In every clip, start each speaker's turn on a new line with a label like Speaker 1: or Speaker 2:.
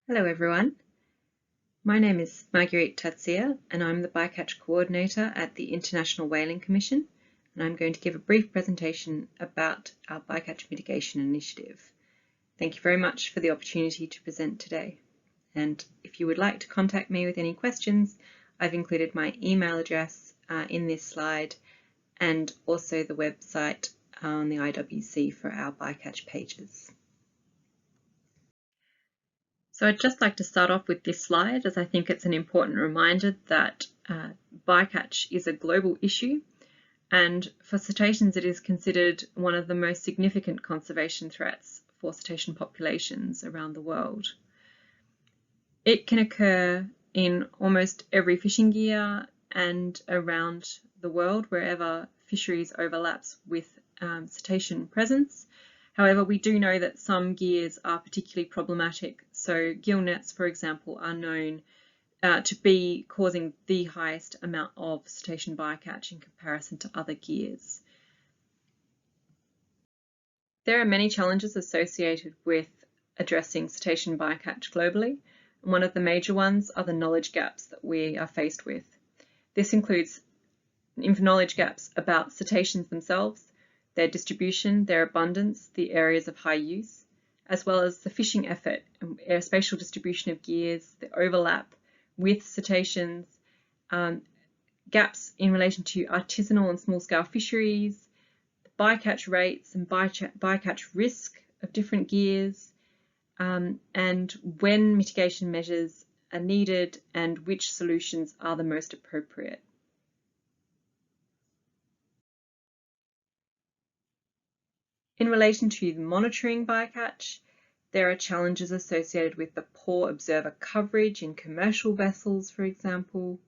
Speaker 1: Hello everyone, my name is Marguerite Tatsia and I'm the Bycatch Coordinator at the International Whaling Commission, and I'm going to give a brief presentation about our Bycatch Mitigation Initiative. Thank you very much for the opportunity to present today, and if you would like to contact me with any questions, I've included my email address in this slide and also the website on the IWC for our Bycatch pages. So I'd just like to start off with this slide, as I think it's an important reminder that bycatch is a global issue, and for cetaceans it is considered one of the most significant conservation threats for cetacean populations around the world. It can occur in almost every fishing gear and around the world wherever fisheries overlaps with cetacean presence. However, we do know that some gears are particularly problematic. So gill nets, for example, are known to be causing the highest amount of cetacean bycatch in comparison to other gears. There are many challenges associated with addressing cetacean bycatch globally. And one of the major ones are the knowledge gaps that we are faced with. This includes knowledge gaps about cetaceans themselves, their distribution, their abundance, the areas of high use, as well as the fishing effort, spatial distribution of gears, the overlap with cetaceans, gaps in relation to artisanal and small-scale fisheries, bycatch rates and bycatch risk of different gears, and when mitigation measures are needed and which solutions are the most appropriate. In relation to monitoring bycatch, there are challenges associated with the poor observer coverage in commercial vessels, for example,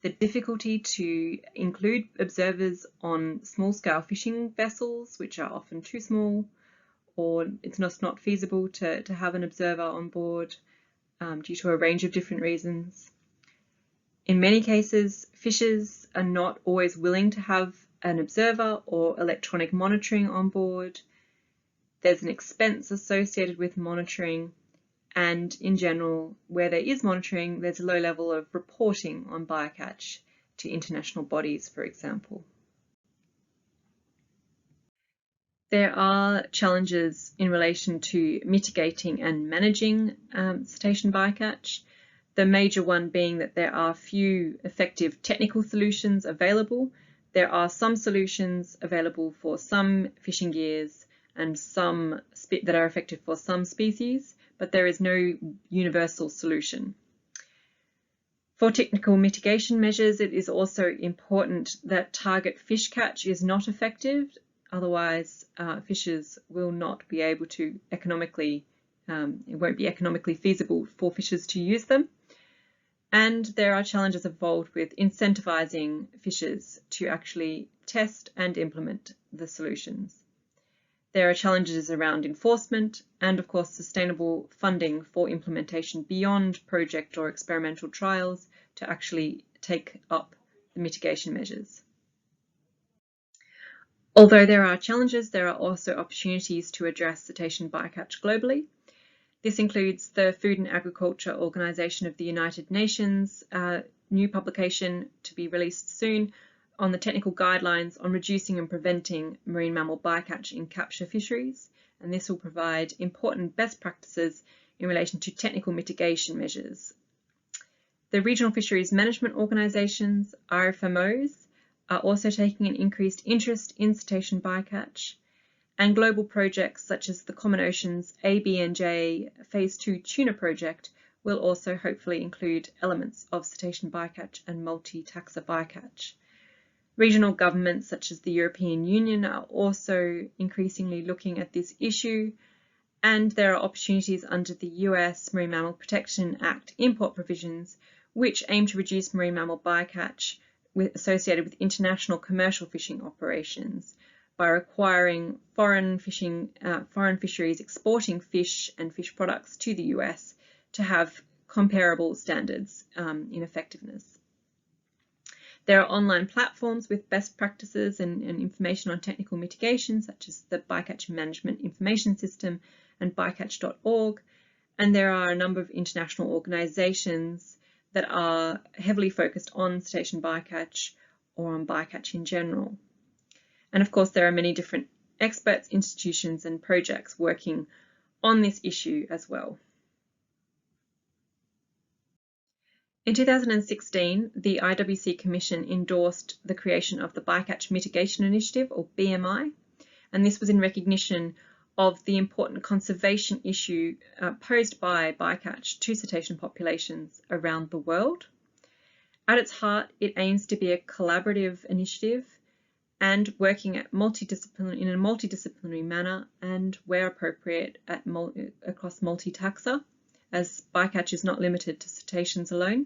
Speaker 1: the difficulty to include observers on small-scale fishing vessels, which are often too small, or it's not feasible to have an observer on board due to a range of different reasons. In many cases, fishers are not always willing to have an observer or electronic monitoring on board. There's an expense associated with monitoring, and in general, where there is monitoring, there's a low level of reporting on bycatch to international bodies, for example. There are challenges in relation to mitigating and managing cetacean bycatch. The major one being that there are few effective technical solutions available. There are some solutions available for some fishing gears and some that are effective for some species, but there is no universal solution. For technical mitigation measures, it is also important that target fish catch is not effective. Otherwise, fishers will not be able to economically, it won't be economically feasible for fishers to use them. And there are challenges involved with incentivizing fishers to actually test and implement the solutions. There are challenges around enforcement and, of course, sustainable funding for implementation beyond project or experimental trials to actually take up the mitigation measures. Although there are challenges, there are also opportunities to address cetacean bycatch globally. This includes the Food and Agriculture Organization of the United Nations new publication to be released soon on the technical guidelines on reducing and preventing marine mammal bycatch in capture fisheries, and this will provide important best practices in relation to technical mitigation measures. The regional fisheries management organisations, RFMOs, are also taking an increased interest in cetacean bycatch, and global projects such as the Common Oceans ABNJ Phase 2 Tuna Project will also hopefully include elements of cetacean bycatch and multi-taxa bycatch. Regional governments such as the European Union are also increasingly looking at this issue, and there are opportunities under the US Marine Mammal Protection Act import provisions which aim to reduce marine mammal bycatch associated with international commercial fishing operations by requiring foreign fisheries exporting fish and fish products to the US to have comparable standards in effectiveness. There are online platforms with best practices and information on technical mitigation, such as the Bycatch Management Information System and bycatch.org, And there are a number of international organisations that are heavily focused on cetacean bycatch or on bycatch in general. And of course, there are many different experts, institutions and projects working on this issue as well. In 2016, the IWC Commission endorsed the creation of the Bycatch Mitigation Initiative, or BMI, and this was in recognition of the important conservation issue posed by bycatch to cetacean populations around the world. At its heart, it aims to be a collaborative initiative and working at in a multidisciplinary manner and, where appropriate, across multi-taxa, as bycatch is not limited to cetaceans alone.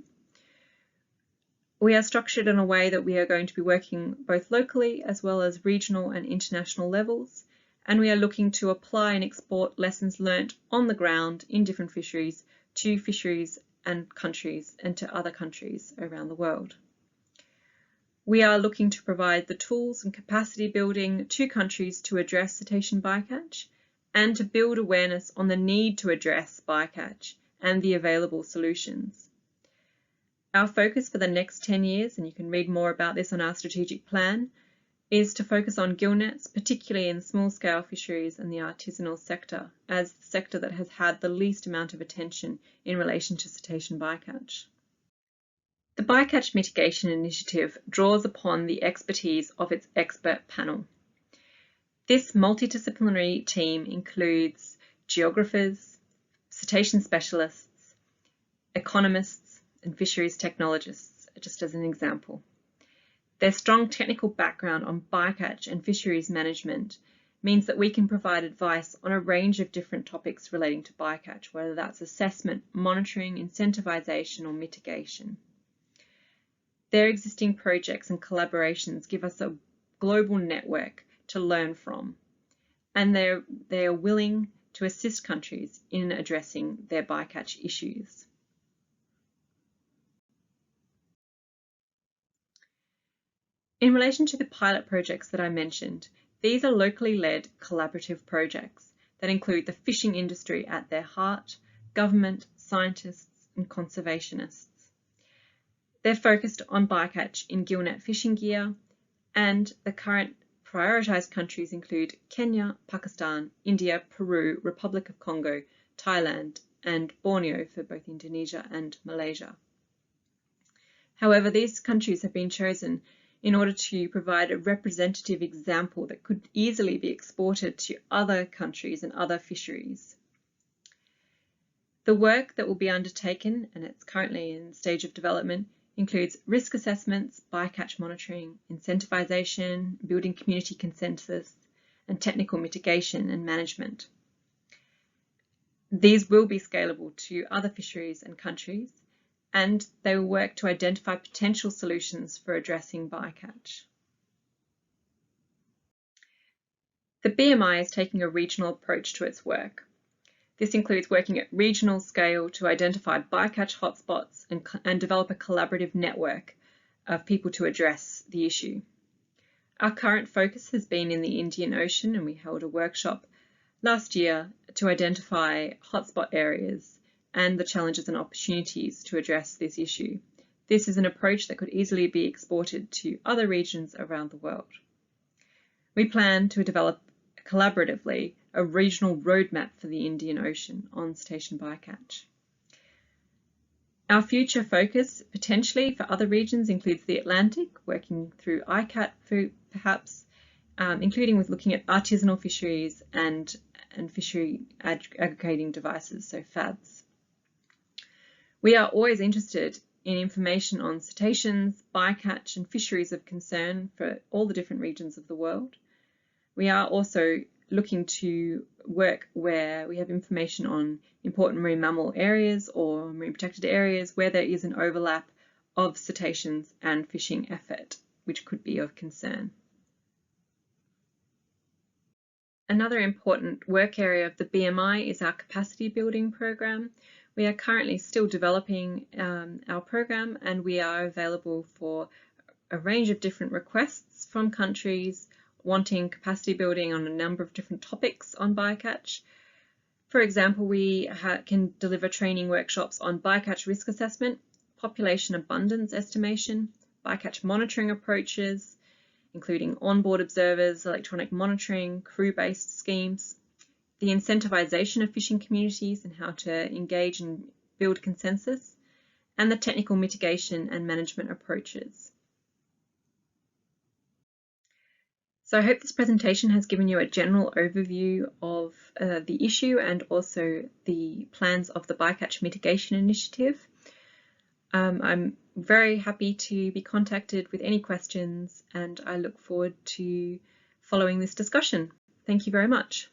Speaker 1: We are structured in a way that we are going to be working both locally as well as regional and international levels, and we are looking to apply and export lessons learnt on the ground in different fisheries to fisheries and countries and to other countries around the world. We are looking to provide the tools and capacity building to countries to address cetacean bycatch and to build awareness on the need to address bycatch and the available solutions. Our focus for the next 10 years, and you can read more about this on our strategic plan, is to focus on gillnets, particularly in small-scale fisheries and the artisanal sector, as the sector that has had the least amount of attention in relation to cetacean bycatch. The Bycatch Mitigation Initiative draws upon the expertise of its expert panel. This multidisciplinary team includes geographers, cetacean specialists, economists, and fisheries technologists, just as an example. Their strong technical background on bycatch and fisheries management means that we can provide advice on a range of different topics relating to bycatch, whether that's assessment, monitoring, incentivisation, or mitigation. Their existing projects and collaborations give us a global network to learn from, and they are willing to assist countries in addressing their bycatch issues. In relation to the pilot projects that I mentioned, these are locally led collaborative projects that include the fishing industry at their heart, government, scientists, and conservationists. They're focused on bycatch in gillnet fishing gear, and the current prioritised countries include Kenya, Pakistan, India, Peru, Republic of Congo, Thailand, and Borneo for both Indonesia and Malaysia. However, these countries have been chosen in order to provide a representative example that could easily be exported to other countries and other fisheries. The work that will be undertaken, and it's currently in stage of development, includes risk assessments, bycatch monitoring, incentivisation, building community consensus, and technical mitigation and management. These will be scalable to other fisheries and countries, and they will work to identify potential solutions for addressing bycatch. The BMI is taking a regional approach to its work. This includes working at regional scale to identify bycatch hotspots and develop a collaborative network of people to address the issue. Our current focus has been in the Indian Ocean, and we held a workshop last year to identify hotspot areas and the challenges and opportunities to address this issue. This is an approach that could easily be exported to other regions around the world. We plan to develop collaboratively a regional roadmap for the Indian Ocean on cetacean bycatch. Our future focus, potentially for other regions, includes the Atlantic, working through ICAT perhaps, including with looking at artisanal fisheries and fishery aggregating devices, so FADs. We are always interested in information on cetaceans, bycatch, and fisheries of concern for all the different regions of the world. We are also looking to work where we have information on important marine mammal areas or marine protected areas where there is an overlap of cetaceans and fishing effort, which could be of concern. Another important work area of the BMI is our capacity building program. We are currently still developing our program, and we are available for a range of different requests from countries wanting capacity building on a number of different topics on bycatch. For example, we can deliver training workshops on bycatch risk assessment, population abundance estimation, bycatch monitoring approaches, including onboard observers, electronic monitoring, crew-based schemes, the incentivization of fishing communities and how to engage and build consensus, and the technical mitigation and management approaches. So I hope this presentation has given you a general overview of the issue and also the plans of the Bycatch Mitigation Initiative. I'm very happy to be contacted with any questions, and I look forward to following this discussion. Thank you very much.